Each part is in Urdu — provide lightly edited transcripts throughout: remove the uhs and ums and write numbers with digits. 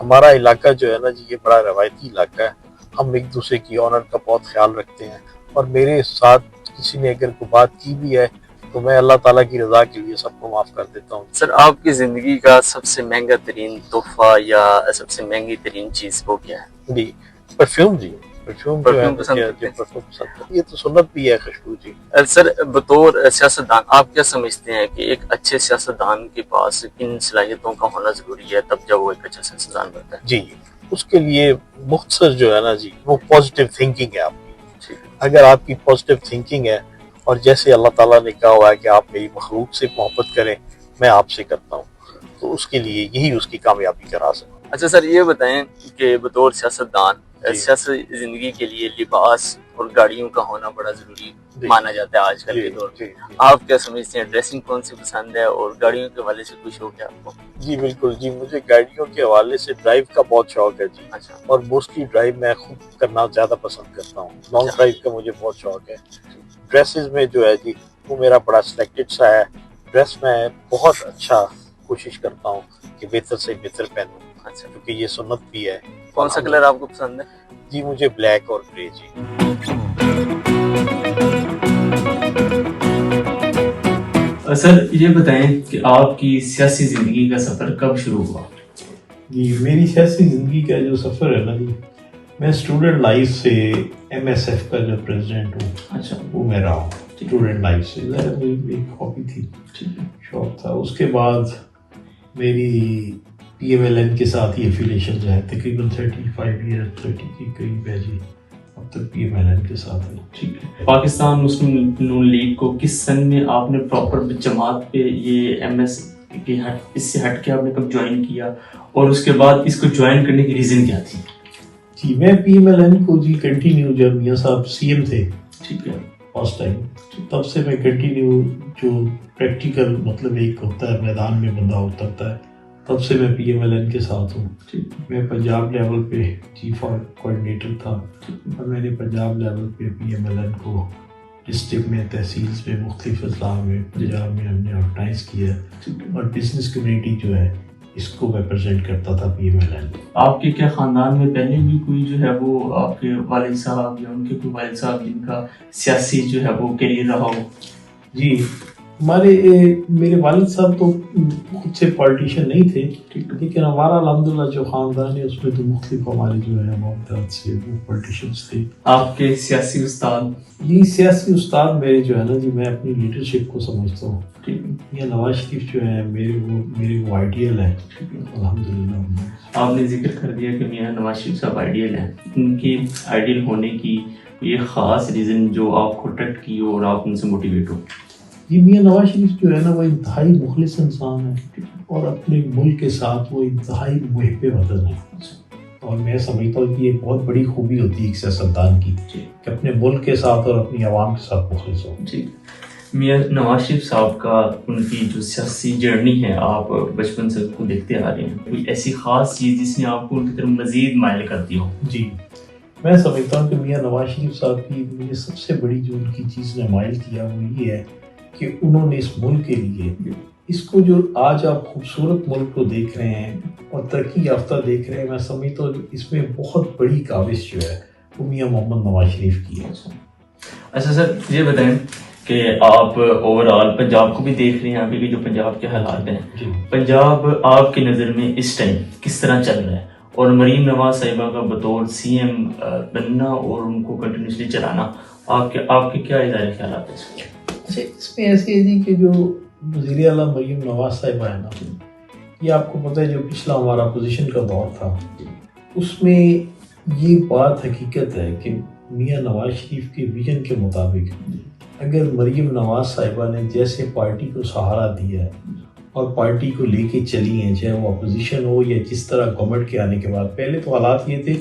ہمارا علاقہ جو ہے نا جی یہ بڑا روایتی علاقہ ہے. ہم ایک دوسرے کی آنر کا بہت خیال رکھتے ہیں, اور میرے ساتھ کسی نے اگر کوئی بات کی بھی ہے تو میں اللہ تعالیٰ کی رضا کے لیے سب کو معاف کر دیتا ہوں. سر آپ کی زندگی کا سب سے مہنگا ترین تحفہ یا سب سے مہنگی ترین چیز وہ کیا ہے؟ جی پرفیوم جی. پرفیوم پسند کرتے ہیں. یہ تو سنت بھی ہے خوشبو جی. سر بطور سیاستدان آپ کیا سمجھتے ہیں کہ ایک اچھے سیاستدان کے پاس کن صلاحیتوں کا ہونا ضروری ہے تب جب وہ ایک اچھا سیاستدان بنتا ہے؟ جی اس کے لیے مختصر جو ہے نا جی وہ پازیٹیو تھنکنگ ہے آپ کی. اگر آپ کی پازیٹیو تھنکنگ ہے اور جیسے اللہ تعالیٰ نے کہا ہوا ہے کہ آپ میری مخلوق سے محبت کریں, میں آپ سے کرتا ہوں, تو اس کے لیے یہی اس کی کامیابی کا راز ہے. اچھا سر یہ بتائیں کہ بطور سیاستدان سیاسی زندگی کے لیے لباس اور گاڑیوں کا ہونا بڑا ضروری مانا جاتا ہے آج کل کے دور میں. آپ کیا سمجھتے ہیں ڈریسنگ کون سی پسند ہے اور گاڑیوں کے حوالے سے کوئی شوق ہے آپ کو؟ جی بالکل جی, مجھے گاڑیوں کے حوالے سے ڈرائیو کا بہت شوق ہے جی. اچھا. اور موسٹلی ڈرائیو میں خود کرنا زیادہ پسند کرتا ہوں. لانگ ڈرائیو کا مجھے بہت شوق ہے. ڈریسز میں جو ہے جی وہ میرا بڑا سلیکٹڈ سا ہے. ڈریس میں بہت اچھا کوشش کرتا ہوں کہ بہتر سے بہتر پہنوں. اچھا, کیونکہ یہ سنت بھی ہے. کون سا کلر آپ کو پسند ہے؟ جی مجھے بلیک اور گرے جی. سر یہ بتائیں کہ آپ کی سیاسی زندگی کا سفر کب شروع ہوا؟ جی میری سیاسی زندگی کا جو سفر ہے نا جی, میں اسٹوڈنٹ لائف سے ایم ایس ایف کا جو پریزیڈنٹ ہوں. اچھا, وہ میں رہا ہوں اسٹوڈنٹ لائف سے. میری ایک ہابی تھی, شوق تھا. اس کے بعد میری پی ایم ایل این کے ساتھ یہ افیلیشن جو ہے تقریباً 35 ایئر 30 کے قریب ہے جی. اب تک پی ایم ایل این کے ساتھ ہے. ٹھیک ہے. پاکستان مسلم نون لیگ کو کس سن میں آپ نے پراپر جماعت پہ یہ ایم ایس کے اس سے ہٹ کے آپ نے کب جوائن کیا, اور اس کے بعد اس کو جوائن کرنے کی ریزن کیا تھی؟ جی میں پی ایم ایل این کو جی کنٹینیو, جب میاں صاحب سی ایم تھے ٹھیک ہے فرسٹ ٹائم, تب سے میں کنٹینیو جو پریکٹیکل مطلب ایک ہوتا ہے میدان میں بندہ اترتا ہے, تب سے میں پی ایم ایل این کے ساتھ ہوں. میں پنجاب لیول پہ چیف کوآرڈینیٹر تھا, اور میں نے پنجاب لیول پہ پی ایم ایل این کو ڈسٹرکٹ میں, تحصیلز میں, مختلف اضلاع میں پنجاب میں ہم نے آرگنائز کیا, اور بزنس کمیونٹی جو ہے اس کو ریپرزینٹ کرتا تھا پی ایم ایل این. آپ کے کیا خاندان میں پہلے بھی کوئی جو ہے وہ آپ کے والد صاحب یا ان کے کوئی والد صاحب جن کا سیاسی جو ہے وہ کیریئر رہا ہو؟ جی میرے والد صاحب تو خود سے پالیٹیشین نہیں تھے, لیکن ہمارا الحمدللہ جو خاندان ہے اس میں تو مختلف ہمارے جو ہے محبت سے وہ پالیٹیشینس تھے. آپ کے سیاسی استاد؟ جی سیاسی استاد میرے جو ہے نا جی, میں اپنی لیڈرشپ کو سمجھتا ہوں. یہ نواز شریف جو ہے میرے وہ آئیڈیل ہے الحمدللہ. آپ نے ذکر کر دیا کہ میاں نواز شریف صاحب آئیڈیل ہیں, ان کے آئیڈیل ہونے کی یہ خاص ریزن جو آپ کو اٹریکٹ کی ہو اور آپ ان سے موٹیویٹ ہو؟ جی میاں نواز شریف جو ہے نا وہ انتہائی مخلص انسان ہے, اور اپنے ملک کے ساتھ وہ انتہائی محب وطن ہے. اور میں سمجھتا ہوں کہ یہ بہت بڑی خوبی ہوتی ہے ایک سیاستدان کی, کہ اپنے ملک کے ساتھ اور اپنی عوام کے ساتھ مخلص ہو. جی میاں نواز شریف صاحب کا ان کی جو سیاسی جرنی ہے, آپ بچپن سے اس کو دیکھتے آ رہے ہیں, کوئی ایسی خاص چیز جس نے آپ کو ان کی طرف مزید مائل کر دی ہو؟ جی میں سمجھتا ہوں کہ میاں نواز شریف صاحب کی مجھے سب سے بڑی جو ان کی چیز نے مائل کیا وہ یہ ہے کہ انہوں نے اس ملک کے لیے, اس کو جو آج آپ خوبصورت ملک کو دیکھ رہے ہیں اور ترقی یافتہ دیکھ رہے ہیں, میں سمجھتا ہوں اس میں بہت بڑی کاوش جو ہے وہ میاں محمد نواز شریف کی ہے. اچھا سر یہ بتائیں کہ آپ اوور آل پنجاب کو بھی دیکھ رہے ہیں, ابھی بھی جو پنجاب کے حالات ہیں, پنجاب آپ کی نظر میں اس ٹائم کس طرح چل رہا ہے, اور مریم نواز صاحبہ کا بطور سی ایم بننا اور ان کو کنٹینیوسلی چلانا, آپ کے کیا ادارے خیالات ہیں؟ اچھا اس میں ایسے ہے جی کہ جو وزیر اعلیٰ مریم نواز صاحبہ ہے نا, یہ آپ کو پتہ ہے جو پچھلا ہمارا اپوزیشن کا دور تھا, اس میں یہ بات حقیقت ہے کہ میاں نواز شریف کے ویژن کے مطابق اگر مریم نواز صاحبہ نے جیسے پارٹی کو سہارا دیا ہے اور پارٹی کو لے کے چلی ہیں, چاہے وہ اپوزیشن ہو یا جس طرح گورنمنٹ کے آنے کے بعد, پہلے تو حالات یہ تھے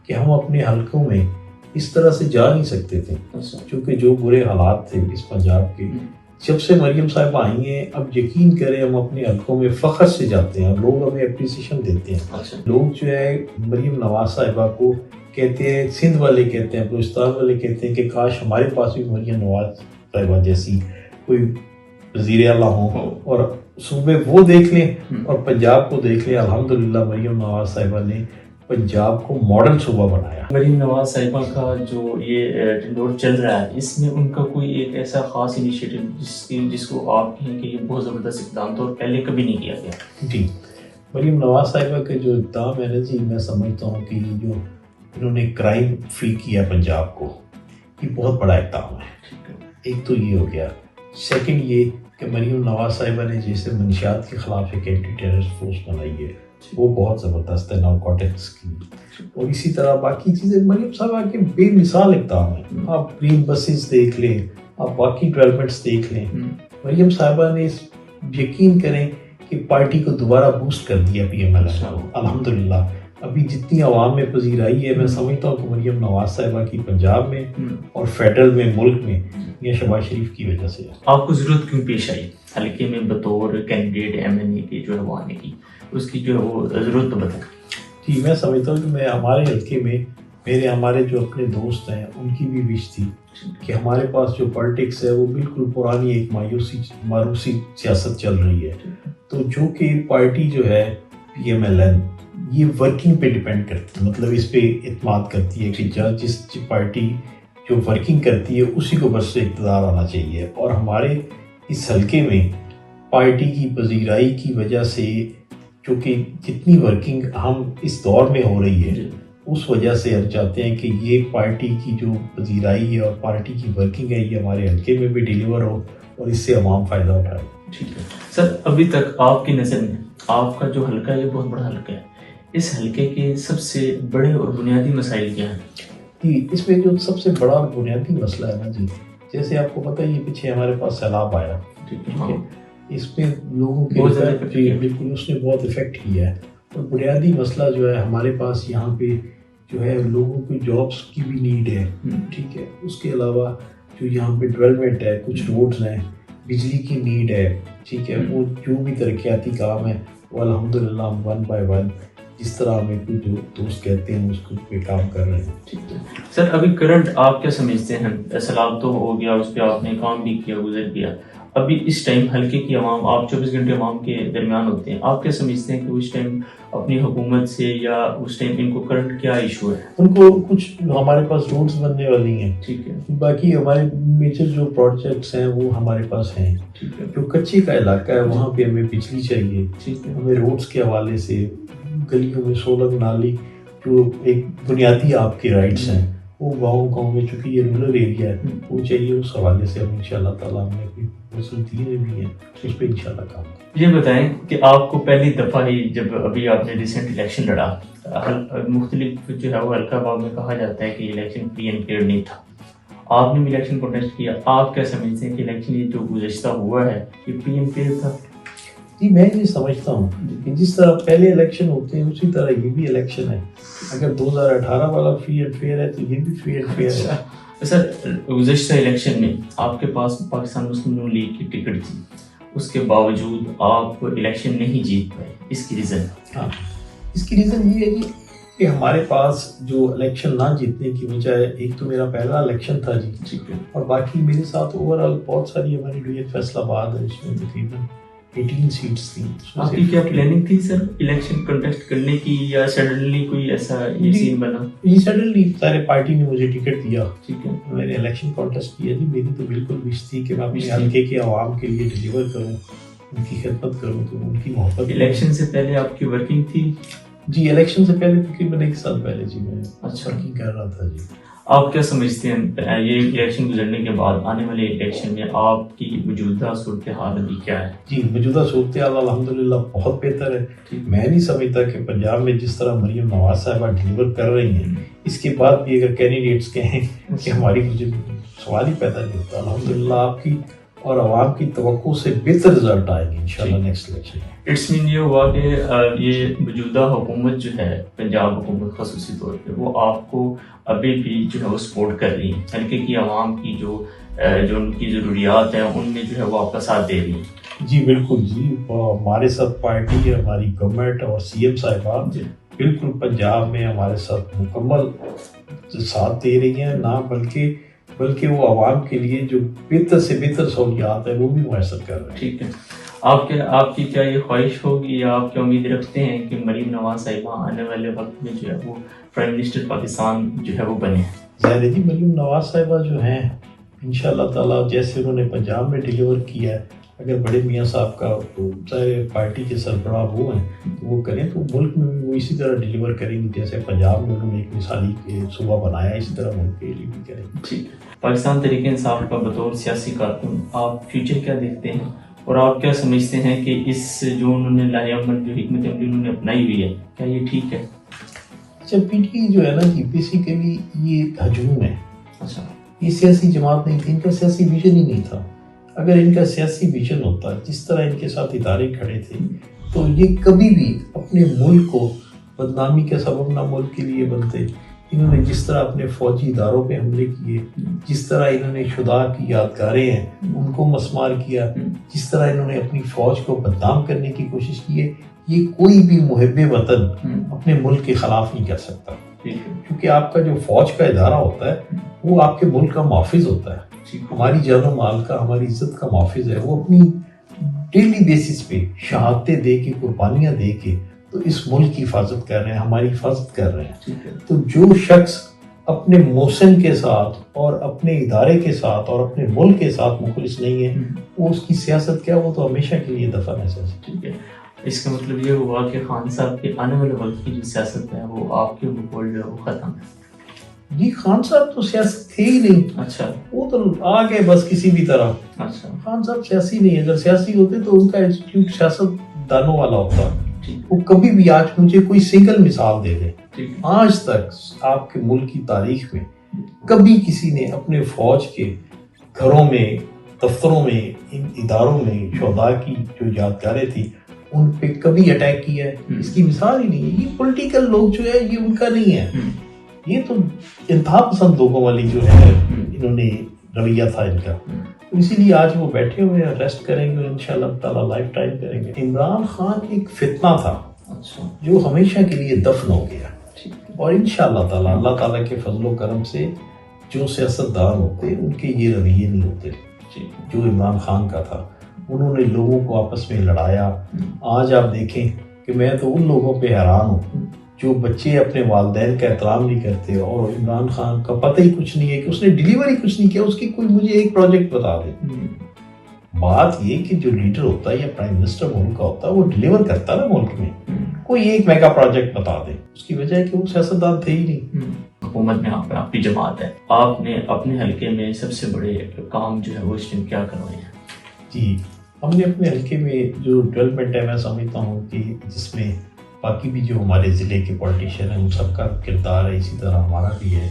کہ ہم اپنے حلقوں میں اس طرح سے جا نہیں سکتے تھے, کیونکہ جو برے حالات تھے اس پنجاب کے, جب سے مریم صاحبہ آئی ہیں اب یقین کریں ہم اپنے حلقوں میں فخر سے جاتے ہیں, لوگ ہمیں اپریسیشن دیتے ہیں. لوگ جو ہے مریم نواز صاحبہ کو کہتے ہیں, سندھ والے کہتے ہیں, بلوچستان والے کہتے ہیں کہ کاش ہمارے پاس بھی مریم نواز صاحبہ جیسی کوئی وزیر اعلیٰ ہوں اور صوبے وہ دیکھ لیں اور پنجاب کو دیکھ لیں. الحمدللہ مریم نواز صاحبہ نے پنجاب کو ماڈل صوبہ بنایا. مریم نواز صاحبہ کا جو یہ ٹنڈور چل رہا ہے اس میں ان کا کوئی ایک ایسا خاص انیشیٹو جس کو آپ کہیں کہ یہ بہت زبردست اقدام تھا اور پہلے کبھی نہیں کیا گیا؟ جی مریم نواز صاحبہ کا جو اقدام ہے نا جی، میں سمجھتا ہوں کہ یہ جو انہوں نے کرائم فری کیا پنجاب کو، یہ بہت بڑا اقدام ہے. ایک تو یہ ہو گیا. سیکنڈ یہ کہ مریم نواز صاحبہ نے جیسے منشیات کے خلاف ایک اینٹی ٹیررسٹ فورس بنائی ہے، وہ بہت زبردست ہے، نارکوٹکس کی. اور اسی طرح باقی چیزیں مریم صاحبہ کے بے مثال اقدام ہیں. آپ گرین بسز دیکھ لیں، آپ باقی ڈیولپمنٹس دیکھ لیں. مریم صاحبہ نے یقین کریں کہ پارٹی کو دوبارہ بوسٹ کر دیا پی ایم ایل کو. الحمدللہ ابھی جتنی عوام میں پذیرائی ہے، میں سمجھتا ہوں کہ مریم نواز صاحبہ کی پنجاب میں اور فیڈرل میں ملک میں یہ شہباز شریف کی وجہ سے. آپ کو ضرورت کیوں پیش آئی حلقے میں بطور کینڈیڈیٹ ایم این اے کے جو ہے وہ آنے کی، اس کی جو ہے وہ ضرورت تو بتائیں. جی میں سمجھتا ہوں کہ میں ہمارے حلقے میں ہمارے جو اپنے دوست ہیں ان کی بھی وش تھی کہ ہمارے پاس جو پالیٹکس ہے وہ بالکل پرانی ایک مایوسی سیاست چل رہی ہے. تو جو کہ پارٹی جو ہے پی ایم ایل این یہ ورکنگ پہ ڈیپینڈ کرتی ہے، مطلب اس پہ اعتماد کرتی ہے کہ جس پارٹی جو ورکنگ کرتی ہے اسی کو بس اقتدار آنا چاہیے. اور ہمارے اس حلقے میں پارٹی کی پذیرائی کی وجہ سے جو کہ جتنی ورکنگ ہم اس دور میں ہو رہی ہے اس وجہ سے ہم چاہتے ہیں کہ یہ پارٹی کی جو پذیرائی ہے اور پارٹی کی ورکنگ ہے یہ ہمارے حلقے میں بھی ڈیلیور ہو اور اس سے عوام فائدہ اٹھائے. ٹھیک ہے سر، ابھی تک آپ کی نظر میں آپ کا جو حلقہ ہے یہ بہت بڑا حلقہ ہے، اس حلقے کے سب سے بڑے اور بنیادی مسائل کیا ہیں؟ جی اس میں جو سب سے بڑا اور بنیادی مسئلہ ہے نا جی، جیسے آپ کو پتہ ہے یہ پیچھے ہمارے پاس سیلاب آیا، ٹھیک ہے، اس میں لوگوں کے بالکل اس نے بہت افیکٹ کیا ہے. اور بنیادی مسئلہ جو ہے ہمارے پاس یہاں پہ جو ہے لوگوں کو جابس کی بھی نیڈ ہے، ٹھیک ہے. اس کے علاوہ جو یہاں پہ ڈیولپمنٹ ہے، کچھ روڈز ہیں، بجلی کی نیڈ ہے، ٹھیک ہے. وہ جو بھی ترقیاتی کام ہے وہ الحمدللہ ہم 1 by 1 جس طرح ہمیں کوئی جو دوست کہتے ہیں اس پہ کام کر رہے ہیں. ٹھیک ہے سر، ابھی کرنٹ آپ کیا سمجھتے ہیں؟ سیلاب تو ہو گیا، اس پہ آپ نے کام بھی کیا، گزر گیا. ابھی اس ٹائم حلقے کی عوام، آپ 24 گھنٹے عوام کے درمیان ہوتے ہیں، آپ کیا سمجھتے ہیں کہ اس ٹائم اپنی حکومت سے یا اس ٹائم ان کو کرنٹ کیا ایشو ہے؟ ان کو کچھ ہمارے پاس روڈز بننے والی ہیں، ٹھیک ہے. باقی ہمارے میجر جو پروجیکٹس ہیں وہ ہمارے پاس ہیں. ٹھیک ہے. جو کچے کا علاقہ ہے وہاں پہ ہمیں بجلی چاہیے، ٹھیک ہے. ہمیں روڈز کے حوالے سے گلیوں میں سولر نالی جو ایک بنیادی آپ کے رائٹس ہیں وہ گاؤں میں، چونکہ یہ رورل ایریا ہے وہ چاہیے. اس حوالے سے ہم انشاءاللہ تعالیٰ ہم نے کوئی وصولتیں بھی ہیں، اس پہ انشاءاللہ کام. یہ بتائیں کہ آپ کو پہلی دفعہ ہی جب ابھی آپ نے ریسنٹ الیکشن لڑا، مختلف جو ہے وہ حلقہ باب میں کہا جاتا ہے کہ الیکشن فری اینڈ فیئر نہیں تھا، آپ نے بھی الیکشن کنٹیسٹ کیا، آپ کیا سمجھتے ہیں کہ الیکشن یہ جو گزشتہ ہوا ہے یہ فری اینڈ فیئر تھا؟ جی میں یہ سمجھتا ہوں کہ جس طرح پہلے الیکشن ہوتے ہیں اسی طرح یہ بھی الیکشن ہے. اگر 2018 والا فری اینڈ فیئر ہے تو یہ بھی فری اینڈ فیئر ہے. سر گزشتہ الیکشن میں آپ کے پاس پاکستان مسلم نون لیگ کی ٹکٹ تھی، اس کے باوجود آپ الیکشن نہیں جیت پائے، اس کی ریزن؟ ہاں اس کی ریزن یہ ہے جی کہ ہمارے پاس جو الیکشن نہ جیتنے کی وجہ ہے، ایک تو میرا پہلا الیکشن تھا جی، ٹھیک ہے، اور باقی میرے ساتھ اوورآل بہت ساری ہماری ڈویژن فیصل آباد ہے، اس میں تقریباً 18 سیٹس تھیں. آپ کی کیا پلاننگ تھی سر الیکشن کنٹیسٹ کرنے کی یا سڈنلی کوئی ایسا یہ سین بنا؟ جی سڈنلی سارے پارٹی نے مجھے ٹکٹ دیا، ٹھیک ہے، میں نے الیکشن کانٹیسٹ کیا. جی میری تو بالکل وش تھی کہ میں اپنے حلقے کے عوام کے لیے ڈیلیور کروں، ان کی خدمت کروں، تو ان کی محبت. الیکشن سے پہلے آپ کی ورکنگ تھی؟ جی الیکشن سے پہلے تقریباً 1 سال پہلے جی میں اچھا ورکنگ کر رہا تھا. جی آپ کیا سمجھتے ہیں یہ الیکشن گزرنے کے بعد آنے والے الیکشن میں آپ کی موجودہ صورتحال ابھی کیا ہے؟ جی موجودہ صورتحال الحمدللہ بہت بہتر ہے. میں نہیں سمجھتا کہ پنجاب میں جس طرح مریم نواز صاحبہ ڈیلیور کر رہی ہیں اس کے بعد بھی اگر کینڈیڈیٹس کہیں کہ ہماری مجھے سوال ہی پیدا نہیں ہوتا. الحمدللہ آپ کی اور عوام کی توقع سے بہتر رزلٹ آئے گی انشاءاللہ نیکسٹ الیکشن. اٹس مین یہ ہوا کہ یہ موجودہ حکومت جو ہے پنجاب حکومت خصوصی طور پہ وہ آپ کو ابھی بھی جو ہے وہ سپورٹ کر رہی ہیں، حلقے کی عوام کی جو ان کی ضروریات ہیں ان میں جو ہے وہ آپ کا ساتھ دے رہی ہیں. جی بالکل جی، ہمارے ساتھ پارٹی ہے، ہماری گورنمنٹ اور سی ایم صاحبہ بالکل پنجاب میں ہمارے ساتھ مکمل ساتھ دے رہی ہیں، نہ بلکہ بلکہ وہ عوام کے لیے جو بہتر سے بہتر سہولیات ہے وہ بھی میسر کر رہے ہیں. ٹھیک ہے. آپ کی کیا یہ خواہش ہوگی یا آپ کیا امید رکھتے ہیں کہ مریم نواز صاحبہ آنے والے وقت میں جو ہے وہ پرائم منسٹر پاکستان جو ہے وہ بنے؟ ظاہر ہے جی، مریم نواز صاحبہ جو ہیں انشاءاللہ تعالیٰ جیسے انہوں نے پنجاب میں ڈیلیور کیا ہے، اگر بڑے میاں صاحب کا ظاہر پارٹی کے سربراہ وہ ہیں تو وہ کریں تو ملک میں بھی وہ اسی طرح ڈیلیور کریں گے جیسے پنجاب میں انہوں نے ایک مثالی صوبہ بنایا، اسی طرح ملک کے لیے بھی کریں گے. ٹھیک ہے. پاکستان تحریک انصاف کا بطور سیاسی کارکن آپ فیوچر کیا دیکھتے ہیں اور آپ کیا سمجھتے ہیں کہ اس جو انہوں نے لاہ عمل جو حکمت عملی انہوں نے اپنائی ہوئی ہے کیا یہ ٹھیک ہے؟ اچھا، پی ٹی آئی جو ہے نا جی بیسیکلی یہ ہجوم ہے. اچھا، یہ سیاسی جماعت نہیں تھی، ان کا سیاسی ویژن ہی نہیں تھا. اگر ان کا سیاسی ویژن ہوتا، جس طرح ان کے ساتھ ادارے کھڑے تھے، تو یہ کبھی بھی اپنے ملک کو بدنامی کا سبب نہ ملک کے لیے بنتے. انہوں نے جس طرح اپنے فوجی اداروں پہ حملے کیے، جس طرح انہوں نے شہداء کی یادگاریں ہیں ان کو مسمار کیا، جس طرح انہوں نے اپنی فوج کو بدنام کرنے کی کوشش کی ہے، یہ کوئی بھی محب وطن اپنے ملک کے خلاف نہیں کر سکتا. کیونکہ آپ کا جو فوج کا ادارہ ہوتا ہے وہ آپ کے ملک کا محافظ ہوتا ہے، ہماری جان و مال کا، ہماری عزت کا محافظ ہے. وہ اپنی ڈیلی بیسس پہ شہادتیں دے کے، قربانیاں دے کے تو اس ملک کی حفاظت کر رہے ہیں، ہماری حفاظت کر رہے ہیں. تو جو شخص اپنے محسن کے ساتھ اور اپنے ادارے کے ساتھ اور اپنے ملک کے ساتھ مخلص نہیں ہے، وہ اس کی سیاست کیا، وہ تو ہمیشہ کے لیے دفن ہے سیاست. ٹھیک ہے. اس کا مطلب یہ ہوا کہ خان صاحب کے آنے والے وقت کی جو سیاست ہے وہ آپ کے اوپر جو ہے وہ ختم ہے. جی، خان صاحب تو سیاست تھے ہی نہیں. اچھا، وہ تو آ گئے بس کسی بھی طرح. اچھا، خان صاحب سیاسی نہیں. اگر سیاسی ہوتے تو ان کا انسٹیٹیوٹ سیاست دانوں والا ہوتا. وہ کبھی بھی آج مجھے کوئی سنگل مثال دے دے، آج تک آپ کے ملک کی تاریخ میں کبھی کسی نے اپنے فوج کے گھروں میں، دفتروں میں، ان اداروں میں شہداء کی جو یادگاریں تھی ان پہ کبھی اٹیک کیا ہے؟ اس کی مثال ہی نہیں ہے. یہ پولیٹیکل لوگ جو ہے یہ ان کا نہیں ہے. یہ تو انتہا پسند لوگوں والی جو ہے انہوں نے رویہ تھا ان کا. اسی لیے آج وہ بیٹھے ہوئے ہیں، ریسٹ کریں گے اور انشاءاللہ تعالیٰ لائف ٹائم کریں گے. عمران خان ایک فتنہ تھا جو ہمیشہ کے لیے دفن ہو گیا، اور انشاءاللہ تعالیٰ اللہ تعالیٰ کے فضل و کرم سے جو سیاستدان ہوتے ان کے یہ رویے نہیں ہوتے جو عمران خان کا تھا. انہوں نے لوگوں کو آپس میں لڑایا. آج آپ دیکھیں کہ میں تو ان لوگوں پہ حیران ہوں جو بچے اپنے والدین کا احترام نہیں کرتے، اور عمران خان کا پتہ ہی کچھ نہیں ہے کہ اس نے ڈیلیوری کچھ نہیں کیا. اس کی کوئی مجھے ایک پروجیکٹ بتا دے. بات یہ کہ جو لیڈر ہوتا ہے یا پرائم منسٹر ملک کا ہوتا ہے وہ ڈیلیور کرتا ہے نا ملک میں. کوئی ایک میگا پروجیکٹ بتا دے. اس کی وجہ ہے کہ وہ سیاستدان تھے ہی نہیں. حکومت میں آپ کی جماعت ہے، آپ نے اپنے حلقے میں سب سے بڑے کام جو ہے وہ اس ٹائم کیا کروائے ہیں؟ جی، ہم نے اپنے حلقے میں جو ڈیولپمنٹ ہے میں سمجھتا ہوں کہ جس میں باقی بھی جو ہمارے ضلع کے پولیٹیشین ہیں ان سب کا کردار ہے، اسی طرح ہمارا بھی ہے.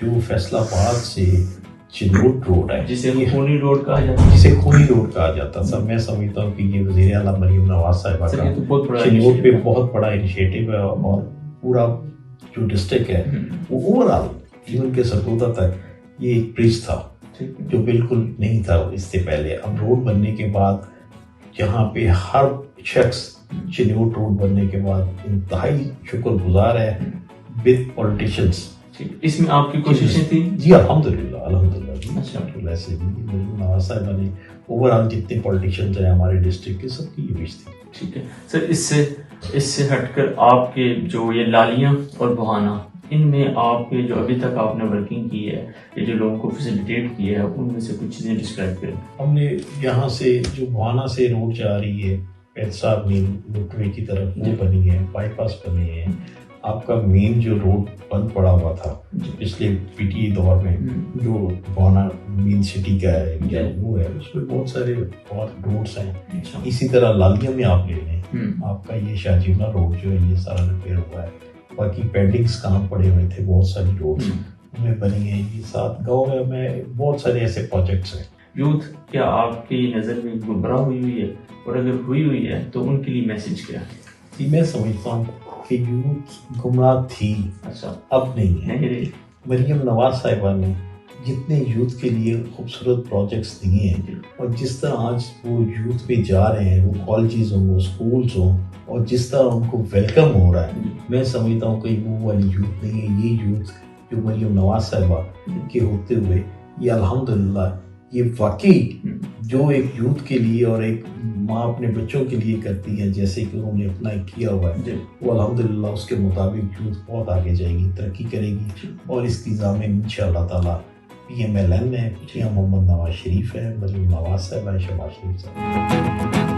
جو فیصل آباد سے چنوٹ روڈ ہے جسے خونی روڈ کہا جاتا ہے، جسے خونی روڈ کہا جاتا تھا، میں سمجھتا ہوں کہ یہ وزیر اعلیٰ مریم نواز صاحبہ کا چنوٹ پہ بہت بڑا انیشیٹو ہے، اور پورا جو ڈسٹرکٹ ہے وہ اوور آل ایون کے سرگودا تک یہ ایک برج تھا جو بالکل نہیں تھا اس سے پہلے. اب روڈ بننے کے بعد جہاں پہ ہر شخص چنوٹ روڈ بننے کے بعد انتہائی شکر گزار ہے ود پولیٹیشینس. اس میں آپ کی کوششیں تھیں؟ جی الحمدللہ جی. ایسے مریم نواز صاحبہ نے اوور آل جتنے پولیٹیشینز ہیں ہمارے ڈسٹرکٹ کے سب کی یہ وش تھی. ٹھیک ہے سر. اس سے ہٹ کر آپ کے جو یہ لالیاں اور بہانا، ان میں آپ کے جو ابھی تک آپ نے ورکنگ کی ہے، یہ جو لوگوں کو فیسیلیٹیٹ کیا ہے، ان میں سے کچھ چیزیں ڈسکرائب کریں. ہم نے یہاں سے جو بہانا سے روڈ جا رہی ہے پید صاحب مین روڈ کی طرف وہ بنی ہے، بائی پاس بنے ہیں. آپ کا مین جو روڈ بند پڑا ہوا تھا پچھلے پی ٹی آئی دور میں جو بہانا مین سٹی کا ہے وہ ہے، اس میں بہت سارے اور روڈس ہیں. اسی طرح لالیاں میں آپ لے لیں، آپ کا یہ شاہجینا روڈ جو ہے یہ سارا ریپیئر ہوا ہے. باقی پینڈنگز کام پڑے ہوئے تھے، بہت ساری روڈس میں بنی ہیں. یہ ساتھ گاؤں میں بہت سارے ایسے پروجیکٹس ہیں. یوتھ کیا آپ کی نظر میں گمراہ ہوئی ہے، اور اگر ہوئی ہے تو ان کے لیے میسج کیا ہے؟ جی میں سمجھتا ہوں کہ یوتھ گمراہ تھی، اچھا اب نہیں ہے. مریم نواز صاحبہ نے جتنے یوتھ کے لیے خوبصورت پروجیکٹس دیے ہیں، اور جس طرح آج وہ یوتھ پہ جا رہے ہیں، وہ کالجز ہوں، وہ اسکولز ہوں، اور جس طرح ان کو ویلکم ہو رہا ہے، میں سمجھتا ہوں کہ وہ والی یوتھ نہیں ہے. یہ یوتھ جو مریم نواز صاحبہ کے ہوتے ہوئے یہ الحمدللہ یہ واقعی جو ایک یوتھ کے لیے اور ایک ماں اپنے بچوں کے لیے کرتی ہے جیسے کہ انہوں نے اپنا کیا ہوا ہے وہ الحمدللہ اس کے مطابق یوتھ بہت آگے جائے گی ترقی کرے گی اور اس کی ضامن انشاءاللہ تعالیٰ PMLN ہے محمد نواز شریف ہے مریم نواز صاحب ہے شہباز شریف صاحب